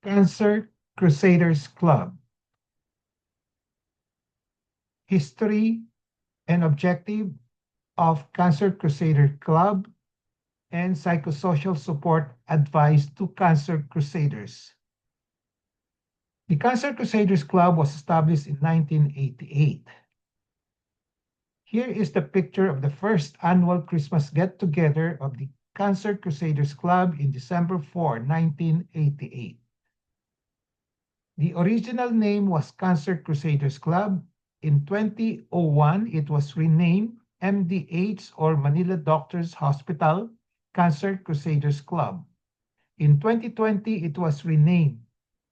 Cancer Crusaders Club. History and objective of Cancer Crusader Club and psychosocial support advice to Cancer Crusaders. The Cancer Crusaders Club was established in 1988. Here is the picture of the first annual Christmas get-together of the Cancer Crusaders Club in December 4, 1988. The original name was Cancer Crusaders Club. In 2001, it was renamed MDH or Manila Doctors Hospital Cancer Crusaders Club. In 2020, it was renamed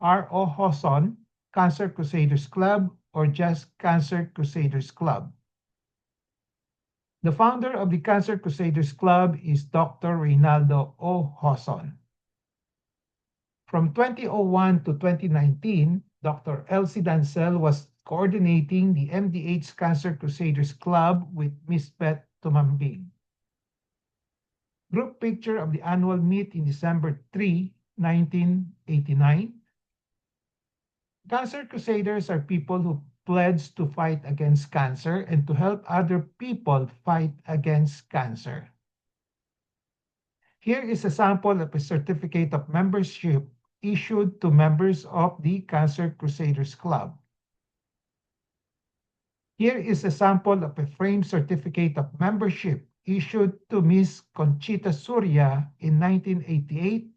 R.O. Hoson Cancer Crusaders Club or just Cancer Crusaders Club. The founder of the Cancer Crusaders Club is Dr. Reynaldo O. Hoson. From 2001 to 2019, Dr. Elsie Dancel was coordinating the MDH Cancer Crusaders Club with Miss Beth Tumambing. Group picture of the annual meet in December 3, 1989. Cancer Crusaders are people who pledge to fight against cancer and to help other people fight against cancer. Here is a sample of a certificate of membership issued to members of the Cancer Crusaders Club. Here is a sample of a framed certificate of membership issued to Miss Conchita Surya in 1988.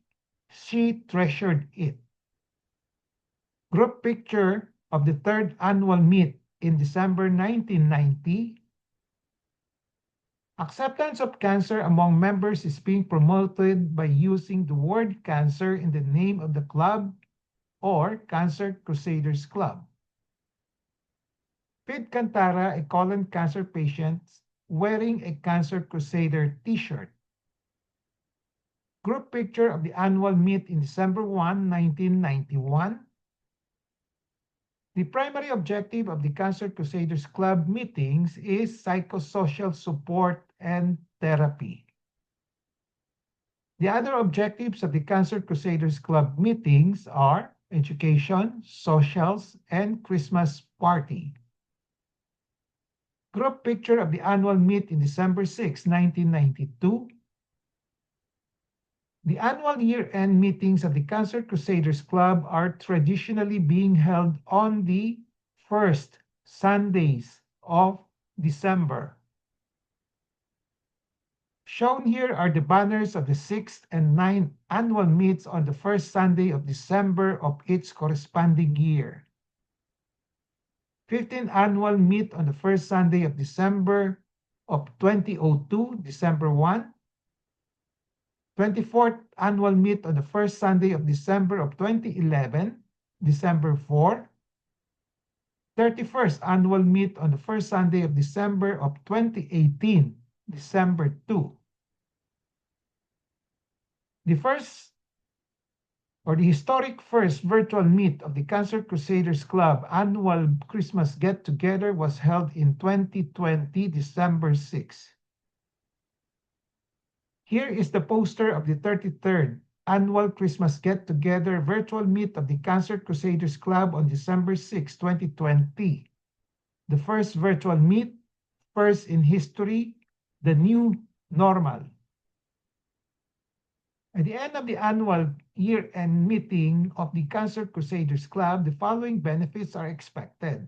She treasured it. Group picture of the third annual meet in December 1990. Acceptance of cancer among members is being promoted by using the word cancer in the name of the club or Cancer Crusaders Club. Pete Cantara, a colon cancer patient, wearing a Cancer Crusader t-shirt. Group picture of the annual meet in December 1, 1991. The primary objective of the Cancer Crusaders Club meetings is psychosocial support and therapy. The other objectives of the Cancer Crusaders Club meetings are education, socials, and Christmas party. Group picture of the annual meet in December 6, 1992. The annual year-end meetings of the Cancer Crusaders Club are traditionally being held on the first Sundays of December. Shown here are the banners of the 6th and 9th annual meets on the first Sunday of December of each corresponding year. 15th annual meet on the first Sunday of December of 2002, December 1. 24th annual meet on the first Sunday of December of 2011, December 4. 31st annual meet on the first Sunday of December of 2018, December 2. The historic first virtual meet of the Cancer Crusaders Club annual Christmas get-together was held in 2020, December 6. Here is the poster of the 33rd annual Christmas get-together virtual meet of the Cancer Crusaders Club on December 6, 2020. The first virtual meet, first in history, the new normal. At the end of the annual year-end meeting of the Cancer Crusaders Club, the following benefits are expected.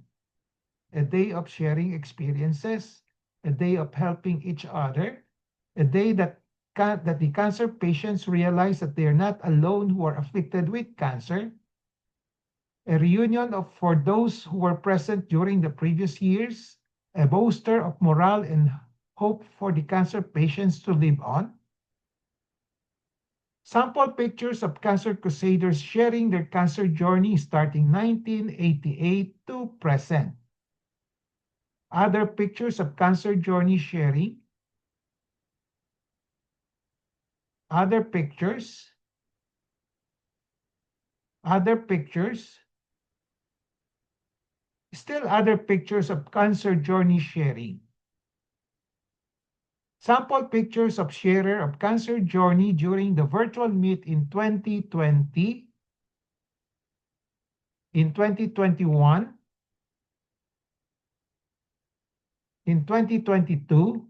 A day of sharing experiences, a day of helping each other, a day that the cancer patients realize that they are not alone who are afflicted with cancer, a reunion for those who were present during the previous years, a booster of morale and hope for the cancer patients to live on. Sample pictures of Cancer Crusaders sharing their cancer journey starting 1988 to present. Other pictures of cancer journey sharing. Other pictures. Still other pictures of cancer journey sharing. Sample pictures of sharer of cancer journey during the virtual meet in 2020. in 2021, in 2022,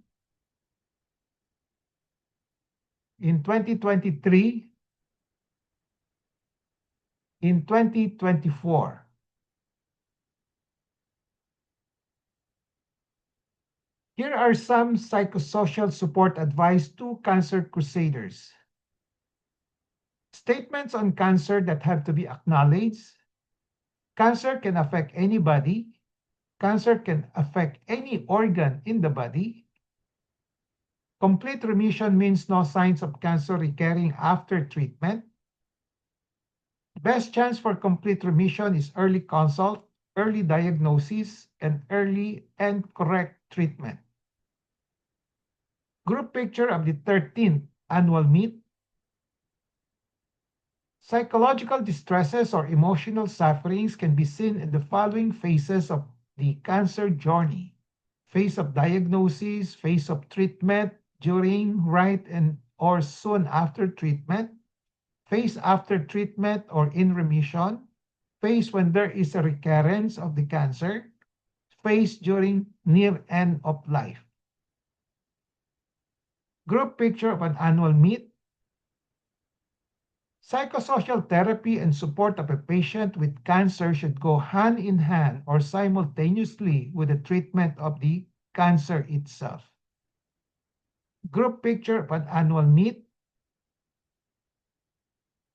in 2023, in 2024. Here are some psychosocial support advice to cancer crusaders. Statements on cancer that have to be acknowledged. Cancer can affect anybody. Cancer can affect any organ in the body. Complete remission means no signs of cancer recurring after treatment. Best chance for complete remission is early consult, early diagnosis, and early and correct treatment. Group picture of the 13th annual meet. Psychological distresses or emotional sufferings can be seen in the following phases of the cancer journey: phase of diagnosis, phase of treatment, during, right, and or soon after treatment, phase after treatment or in remission, phase when there is a recurrence of the cancer, phase during near end of life. Group picture of an annual meet. Psychosocial therapy and support of a patient with cancer should go hand in hand or simultaneously with the treatment of the cancer itself. Group picture of an annual meet.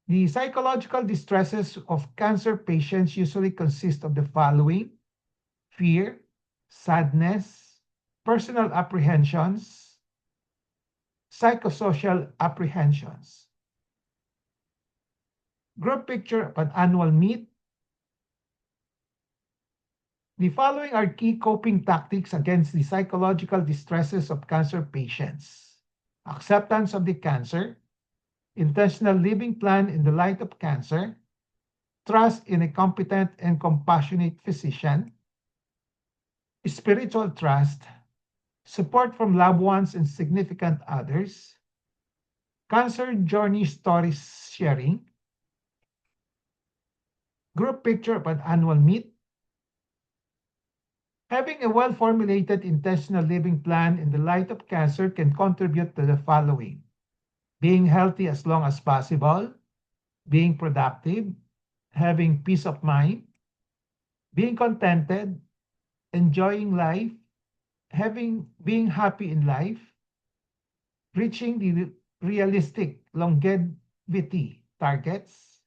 The psychological distresses of cancer patients usually consist of the following: fear, sadness, personal apprehensions, psychosocial apprehensions. Group picture of an annual meet. The following are key coping tactics against the psychological distresses of cancer patients: acceptance of the cancer, intentional living plan in the light of cancer, trust in a competent and compassionate physician, spiritual trust, support from loved ones and significant others, cancer journey stories sharing. Group picture of an annual meet. Having a well-formulated intentional living plan in the light of cancer can contribute to the following: being healthy as long as possible, being productive, having peace of mind, being contented, enjoying life, being happy in life, reaching the realistic longevity targets,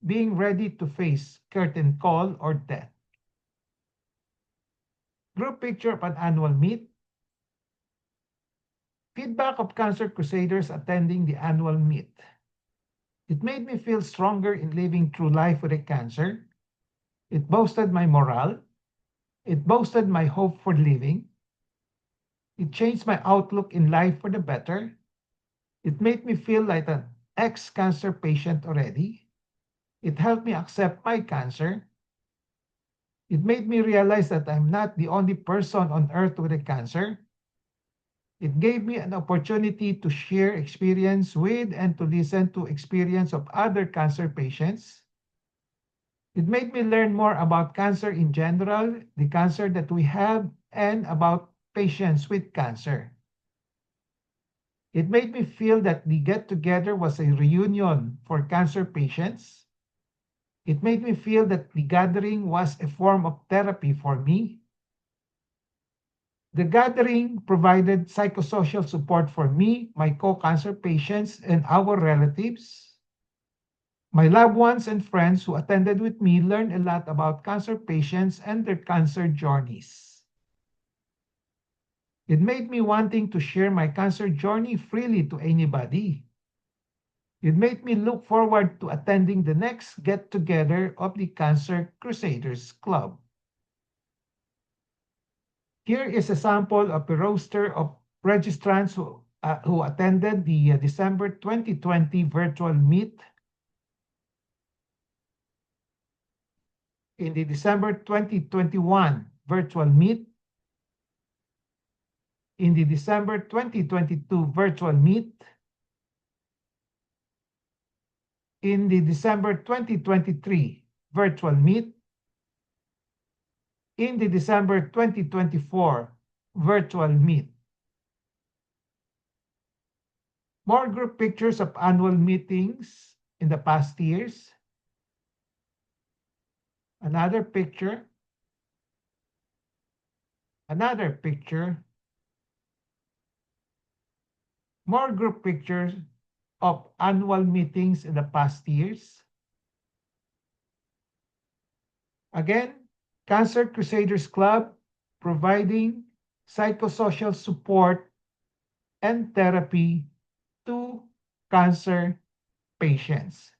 being ready to face curtain call or death. Group picture of an annual meet. Feedback of cancer crusaders attending the annual meet. It made me feel stronger in living through life with a cancer. It boosted my morale. It boosted my hope for living. It changed my outlook in life for the better. It made me feel like an ex-cancer patient already. It helped me accept my cancer. It made me realize that I'm not the only person on earth with a cancer. It gave me an opportunity to share experience with and to listen to experience of other cancer patients. It made me learn more about cancer in general, the cancer that we have, and about patients with cancer. It made me feel that the get-together was a reunion for cancer patients. It made me feel that the gathering was a form of therapy for me. The gathering provided psychosocial support for me, my co-cancer patients, and our relatives. My loved ones and friends who attended with me learned a lot about cancer patients and their cancer journeys. It made me wanting to share my cancer journey freely to anybody. It made me look forward to attending the next get-together of the Cancer Crusaders Club. Here is a sample of the roster of registrants who attended the December 2020 virtual meet. In the December 2021 virtual meet, in the December 2022 virtual meet, in the December 2023 virtual meet, in the December 2024 virtual meet. More group pictures of annual meetings in the past years. Another picture. Another picture. More group pictures of annual meetings in the past years. Again, Cancer Crusaders Club providing psychosocial support and therapy to cancer patients.